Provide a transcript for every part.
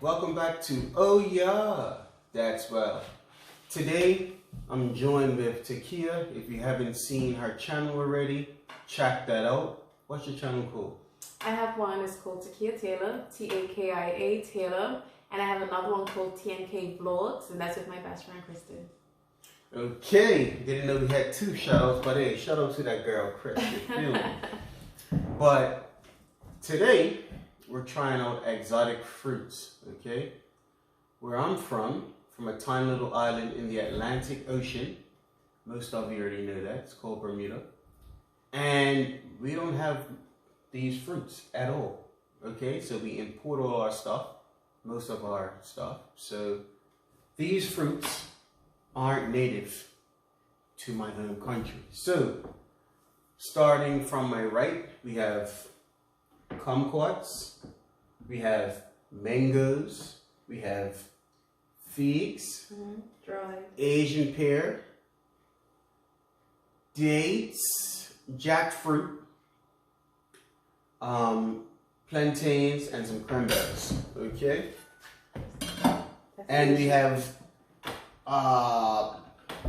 welcome back to Oh Yeah, That's Well. Today, I'm joined with Takia. If you haven't seen her channel already, check that out. What's your channel called? I have one, it's called Takia Taylor, T-A-K-I-A Taylor, and I have another one called TNK Vlogs, and that's with my best friend, Kristen. Okay, didn't know we had two shout-outs, but hey, shout out to that girl, Kristen. But today, we're trying out exotic fruits, okay? Where I'm from a tiny little island in the Atlantic Ocean. Most of you already know that, it's called Bermuda. And we don't have these fruits at all, okay? So we import all our stuff, most of our stuff. So these fruits aren't native to my home country. So starting from my right, we have kumquats, we have mangoes, we have figs, Dried. Asian pear, dates, jackfruit, plantains, and some cranberries. Okay, and we have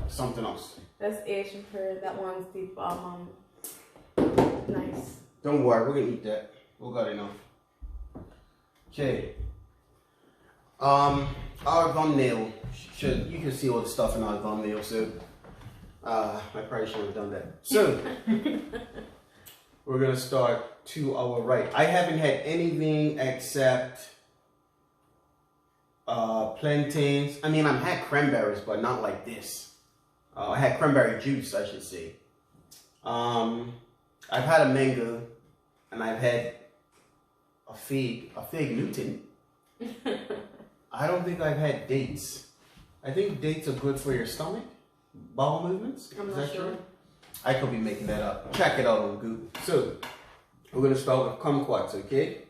something else. That's Asian pear. That one's the nice. Don't worry, we're gonna eat that. We got enough. Okay. Our thumbnail you can see all the stuff in our thumbnail, so I probably shouldn't have done that. So we're gonna start to our right. I haven't had anything except plantains. I mean, I've had cranberries, but not like this. I had cranberry juice, I should say. I've had a mango, and I've had a fig Newton. I don't think I've had dates. I think dates are good for your stomach, bowel movements. I'm Is not that sure. true? I could be making that up. Check it out on Google. So we're gonna start with kumquats, okay?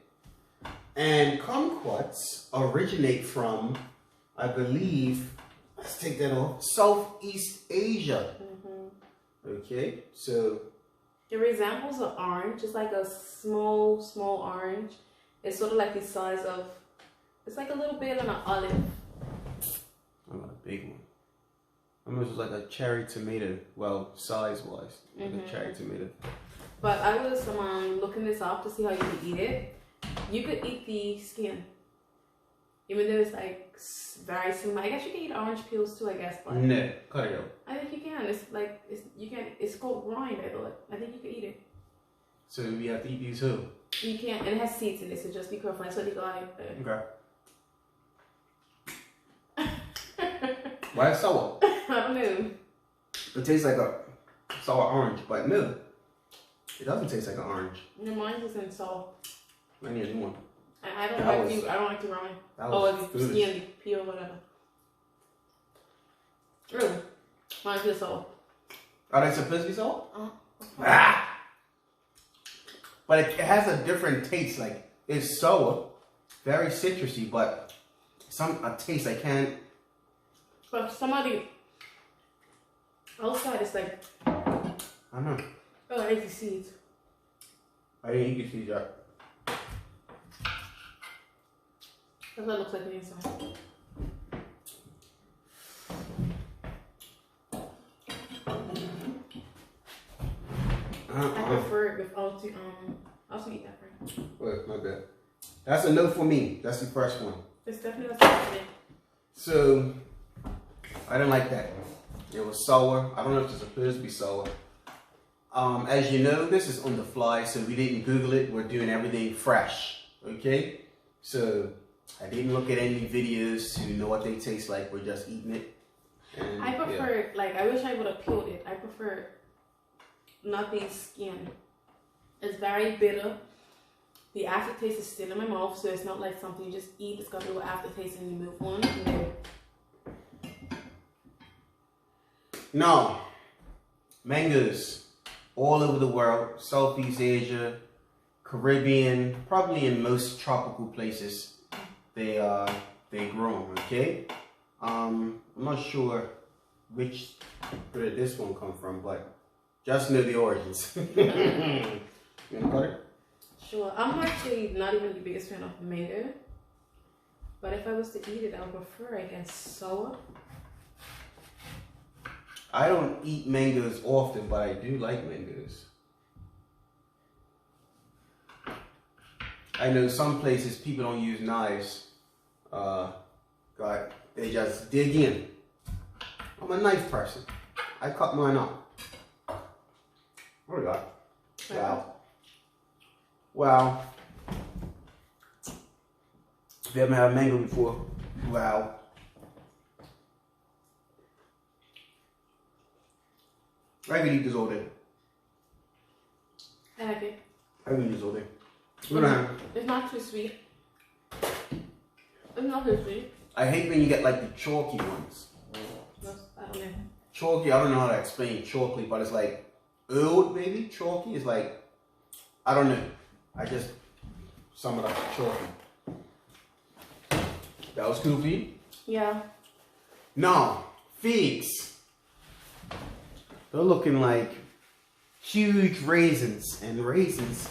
And kumquats originate from, I believe, let's take that off, Southeast Asia. Okay, so It resembles an orange. It's like a small orange. It's sort of like the size of, it's like a little bit of an olive. I got a big one. Almost like a cherry tomato. Well, size-wise, like a cherry tomato. But I was looking this up to see how you could eat it. You could eat the skin, even though it's like very similar. I guess you can eat orange peels too. I guess, but No, cut it out. I think you can. It's like you can. It's called rind. I think you could eat it. So we have to eat these too. You can, and it has seeds in it, so just be careful. That's what they got. Okay. Why it's sour? I don't know. It tastes like a sour orange, but no, it doesn't taste like an orange. No, mine isn't so. I need a new one. I don't That like was- the. I don't like the rind. That Oh, was the foolish. skin, the peel, whatever. Really, mine feels sour. Are they supposed to be sour? Uh-huh. Ah! But it has a different taste. Like it's sour, very citrusy, but a taste I can't. But somebody outside is like, I don't know. oh, I like the seeds. I didn't eat these yet. That's what it looks like on the inside. I prefer it without the I also eat that right. Wait, my bad. That's a no for me. That's the first one. It's definitely a it. So I didn't like that. It was sour. I don't know if it's supposed to be sour. As you know, this is on the fly, so we didn't Google it. We're doing everything fresh. Okay? So I didn't look at any videos to know what they taste like. We're just eating it. And, I prefer like I wish I would have peeled it. I prefer not the skin. It's very bitter. The aftertaste is still in my mouth, so it's not like something you just eat. It's got a little aftertaste and you move on. And then No. Mangoes. All over the world. Southeast Asia. Caribbean. Probably in most tropical places. They grow them, okay? I'm not sure where this one come from, but just know the origins. You wanna cut it? Sure. I'm actually not even the biggest fan of mango. But if I was to eat it, I would prefer it against sour. I don't eat mangoes often, but I do like mangoes. I know some places people don't use knives. They just dig in. I'm a knife person. I cut mine up. What do we got? Wow. Wow. If you haven't had a mango before, wow. I can eat this all day. I like it. I can eat this all day. It's not too sweet. It's not too sweet. I hate when you get like the chalky ones. I don't know. Chalky, I don't know how to explain chalky, but it's like old maybe. Chalky is like, I don't know. I just sum it up chalky. That was cool for you? Yeah. No, figs. They're looking like huge raisins, and raisins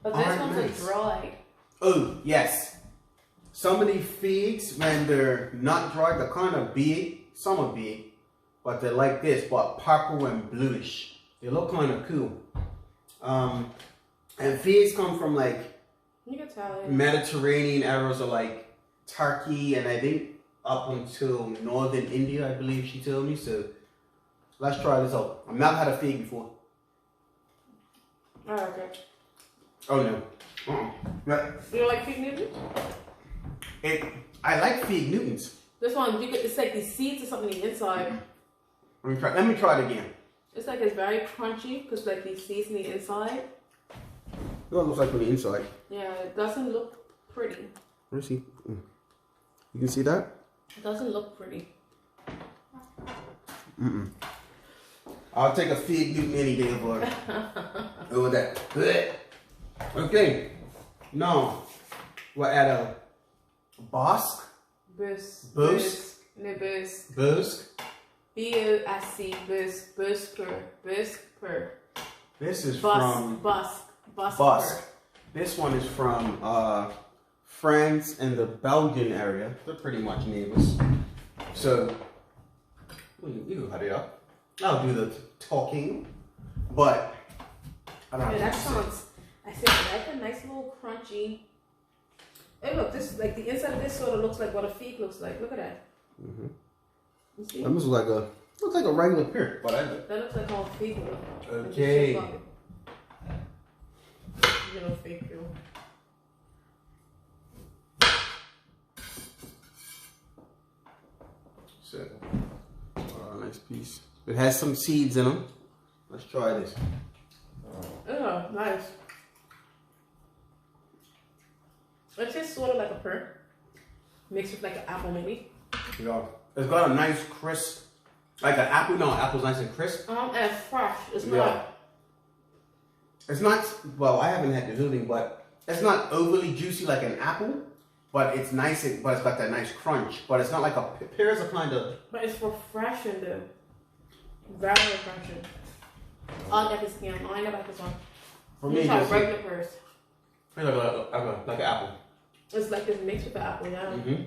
But this aren't one's nice. dry. Oh, yes. Some of these figs, when they're not dry, they're kind of big. Some are big, but they're like this, but purple and bluish. They look kind of cool. And figs come from like You can tell it. Mediterranean areas of like Turkey, and I think up until northern India, I believe she told me. So let's try this out. I've never had a fig before. Oh, okay. Oh no. But You don't like fig Newtons? I like fig Newtons. This one, it's like these seeds or something on the inside. Let me try it again. It's like it's very crunchy because like these seeds on the inside. What it looks like on the inside. Yeah, it doesn't look pretty. Let me see. You can see that? It doesn't look pretty. I'll take a fig Newton any day over that. Blech. Okay. Now, we're at a Bosque. Bus. Bus? No, bus. Bosque. B-O-S-C. Bus. Busker. Busker. This is Bus. from Bus. Bus. Bosque. This one is from France and the Belgian area. They're pretty much neighbors. So, you can cut it up. I'll do the talking, but I don't Yeah, that have to. sounds. I said I like a nice little crunchy. Hey, look, this like the inside of this sort of looks like what a fig looks like. Look at that. You see? That looks like a regular pear, but That looks like how a fig looks. Okay. You know, fig feel. So, nice piece. It has some seeds in them. Let's try this. Oh, nice. It's just sort of like a pear, mixed with like an apple maybe. Yeah. It's got a nice crisp, like an apple. No, apple's nice and crisp. And it's fresh. It's Yeah. not. It's not, well, I haven't had the hooding, but it's not overly juicy like an apple, but it's nice, but it's got that nice crunch. But it's not like a, pears are kind of, But it's refreshing though. Very refreshing. I like this skin. I never like this one. for You me, try just regular first. like an apple. It's like this mixed with the apple, yeah. Mm-hmm.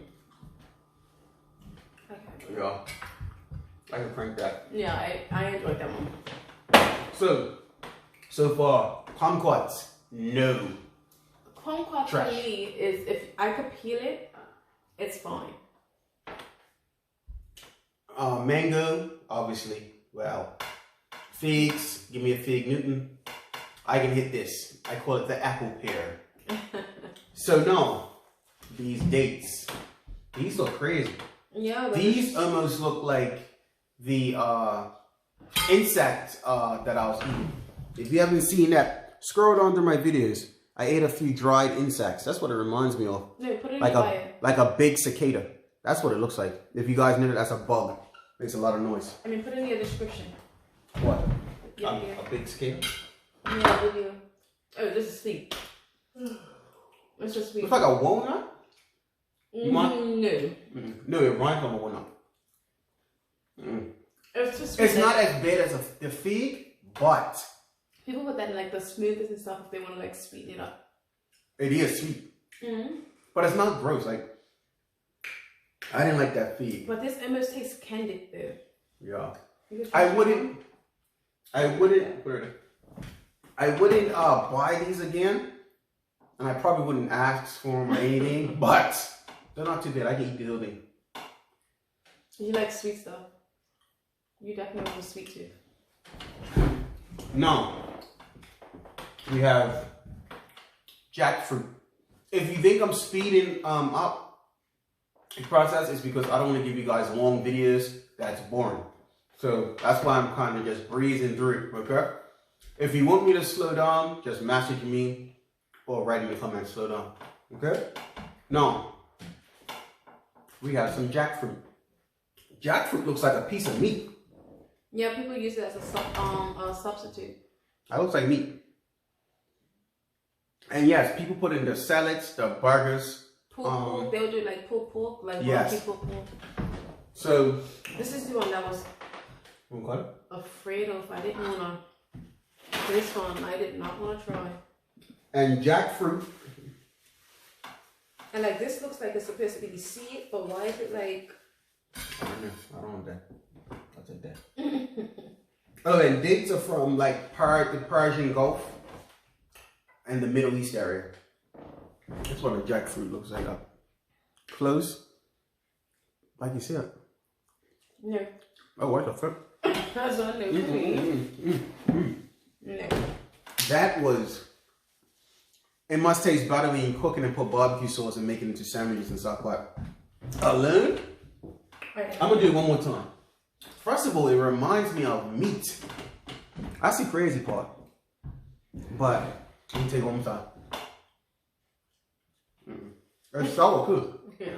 Okay. Yeah. I can crank that. Yeah, I enjoyed that one. So far, kumquats, no. Kumquat for Trash. me is if I could peel it, it's fine. Mango, obviously. Well, figs, give me a fig Newton. I can hit this. I call it the apple pear. So no, these dates, these look crazy. Yeah, but These almost look like the insect that I was eating. If you haven't seen that, scroll down through my videos. I ate a few dried insects. That's what it reminds me of. no, put it in Like your a bio. like a big cicada. That's what it looks like. If you guys knew that, that's a bug. Makes a lot of noise. I mean, put it in your description. What? Yeah, yeah. A big cicada? Yeah, video. Oh, this is sweet. It's just sweet. Looks like a walnut. No. No, it reminds me of a walnut. It's just sweet. It's not as bad as the fig, but People put that in like the smoothies and stuff if they want to like sweeten it up. it is sweet. Mm-hmm. But it's not gross. Like I didn't like that feed. But this almost tastes candied though. Yeah. I wouldn't buy these again, and I probably wouldn't ask for them or anything, but they're not too bad. I can eat the whole thing. You like sweet stuff? You definitely have a sweet tooth. No. We have jackfruit. If you think I'm speeding up the process, it's because I don't want to give you guys long videos that's boring. So that's why I'm kind of just breezing through it, okay? If you want me to slow down, just message me or write in the comments, slow down, okay? Now, we have some jackfruit. Jackfruit looks like a piece of meat. Yeah, people use it as a substitute. That looks like meat. And yes, people put it in their salads, their burgers. Pulled pork, they'll do like pulled pork, like yes. pulled pork. So this is the one that was afraid of. I didn't wanna. This one I did not want to try. And jackfruit. And like this looks like it's supposed to be the seed, but why is it like? I don't know. I don't want that. I'll take that. Oh, and dates are from like the Persian Gulf and the Middle East area. That's what a jackfruit looks like up close. Like you see it. No. Oh, what the fuck? That's what I No. That was. It must taste better when you cook it and put barbecue sauce and make it into sandwiches and stuff. But alone, I'm gonna do it one more time. First of all, it reminds me of meat. That's the crazy part. But let me take it one more time. It's sour too. Yeah.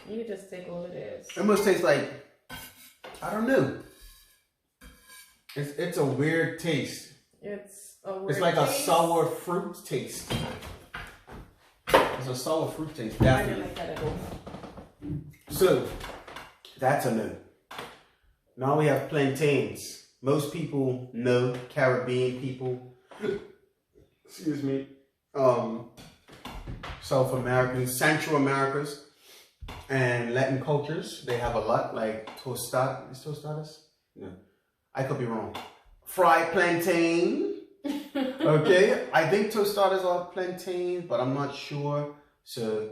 You just take all of this. It must taste like, I don't know. It's a weird taste. It's a weird It's like taste. a sour fruit taste. It's a sour fruit taste, definitely. I didn't like that at all. So, that's a no. Now we have plantains. Most people know, Caribbean people, excuse me, South Americans, Central Americas, and Latin cultures. They have a lot, like tostadas? No, I could be wrong. Fried plantain. Okay, I think tostadas are plantains, but I'm not sure. So,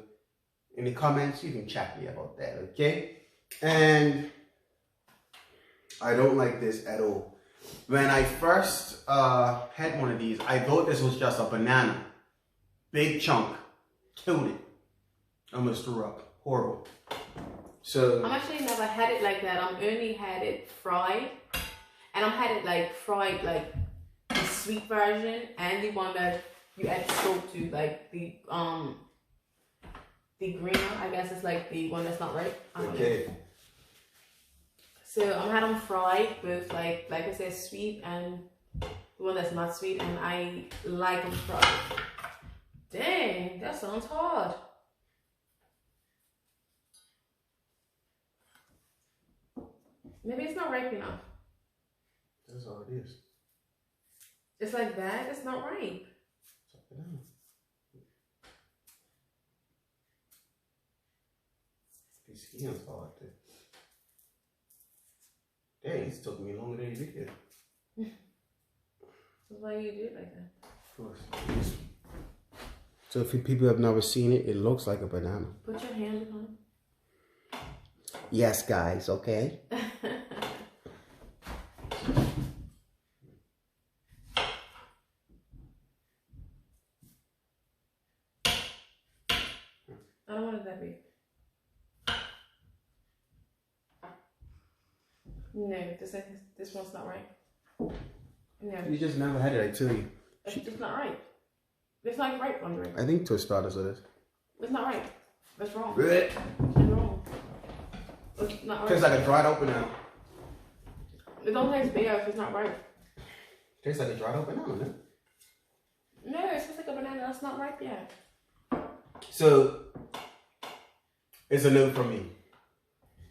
in the comments, you can chat me about that, okay? And I don't like this at all. When I first had one of these, I thought this was just a banana. Big chunk. Killed it. Almost threw up. Horrible. So I'm actually never had it like that. I've only had it fried. And I've had it like fried, like the sweet version and the one that you add salt to, like the greener, I guess it's like the one that's not ripe. okay. So I've had them fried, both like I said, sweet and the one that's not sweet, and I like them fried. Dang, that sounds hard. Maybe it's not ripe enough. That's all it is. It's like that, it's not ripe. These skins hard too. Dang, it's took me longer than you did. That's why you do it like that. Of course. So if people have never seen it, it looks like a banana. Put your hand on it. Yes, guys, okay? I don't want it that big. No, this one's not right. No. You just never had it, I tell you. It's just not right. It's not right, Andre. I think tostadas are this. It's not right. That's wrong. It It's wrong. It's not right. tastes like a dried up banana. It don't taste bad if it's not right. Tastes like a dried up banana, no? No, it's just like a banana that's not ripe yet. So, it's a no from me.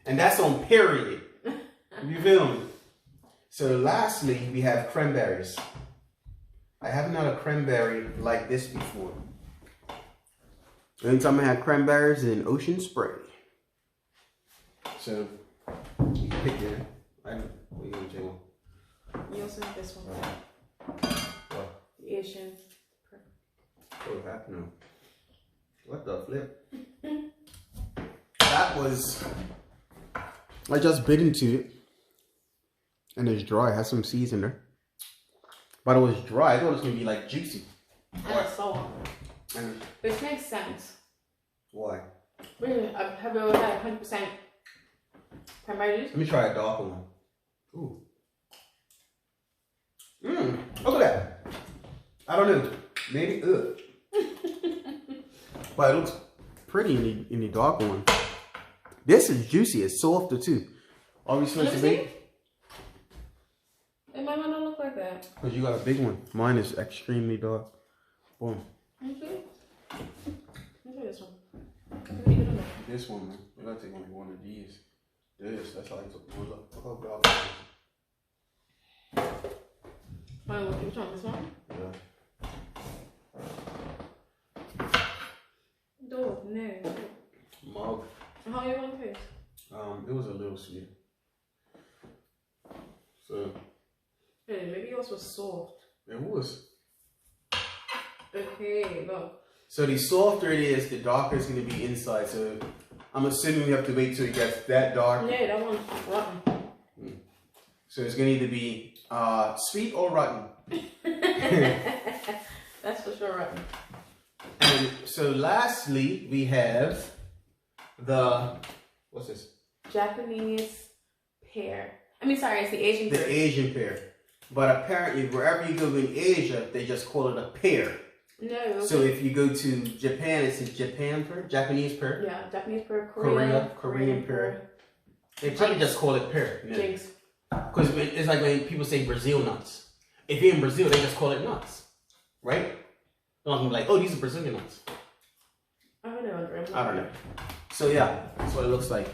And that's on period. You feel me? So lastly, we have cranberries. I haven't had a cranberry like this before. The only time I had cranberries in Ocean Spray. So you can pick it. I know. What are you gonna do? You also have this one. What? The Asian. What happened? What the flip? That was. I just bit into it, and it's dry. It has some seeds in there, but it was dry. I thought it was gonna be like juicy. And it's sour. Which makes sense. Why? Really, have you ever had 100% cranberry juice? Let me try a darker one. Ooh. Look at that. I don't know. Maybe, but it looks pretty in the darker one. This is juicy. It's softer too. Are we supposed to be? It might not look like that. Because you got a big one. Mine is extremely dark. Boom. Let me this one. This one, man. We gotta take only one of these. That's how I took one. Look how dark it is. Which one? This one? Yeah. No, no. Mug. How you want to taste? It was a little sweet. So. Hey, maybe yours was soft. It was. Okay, look. So the softer it is, the darker it's going to be inside. So I'm assuming we have to wait till it gets that dark. Yeah, that one's rotten. So it's going to either be sweet or rotten. That's for sure rotten. And so lastly, we have the, what's this? Japanese pear. I mean, sorry, it's the Asian pear. The Asian pear. But apparently, wherever you go in Asia, they just call it a pear. No. Okay. So if you go to Japan, it's a Japan pear, Japanese pear. Yeah, Japanese pear, Korean pear. They probably just call it pear. Jinx. Because it's like when people say Brazil nuts. If you're in Brazil, they just call it nuts. Right? They're not gonna be like, oh, these are Brazilian nuts. I don't know. I don't know. So yeah, that's what it looks like.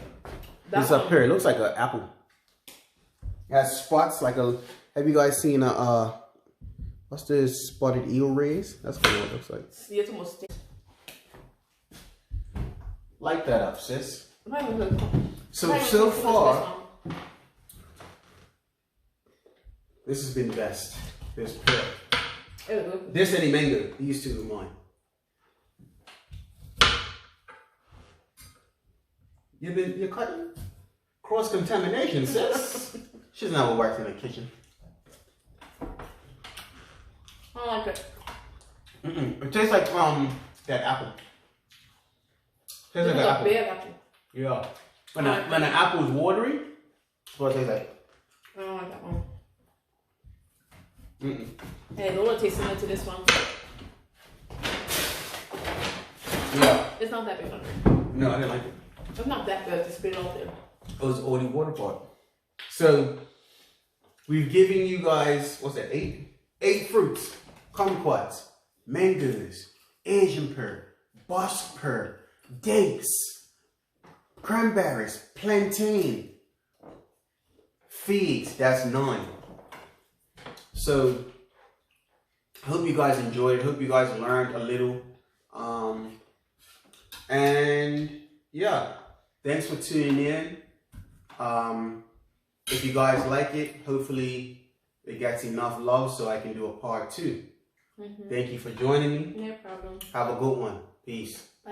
That's It's a pear. It looks like an apple. It has spots like a. Have you guys seen a what's this spotted eel rays? That's what it looks like. See, it's almost. Light that up, sis. So far, this has been the best. This pear. This and the mango. These two are mine. You're cutting cross contamination, sis. She's never worked in the kitchen. I like it. It tastes like that apple. Tastes like an apple. Big apple. Yeah. When the apple is watery, that's what it tastes like. I don't like that one. Hey, Lola tastes similar to this one. Yeah. It's not that big on it. No, I didn't like it. It's not that good to spit it out there. It was all the water part. So we've given you guys, what's that, 8 fruits. Kumquats, mangoes, Asian pear, Bosc pear, dates, cranberries, plantain, figs, that's 9. So I hope you guys enjoyed. I hope you guys learned a little. And yeah, thanks for tuning in. If you guys like it, hopefully it gets enough love so I can do a part 2. Thank you for joining me. No problem. Have a good one. Peace. Bye.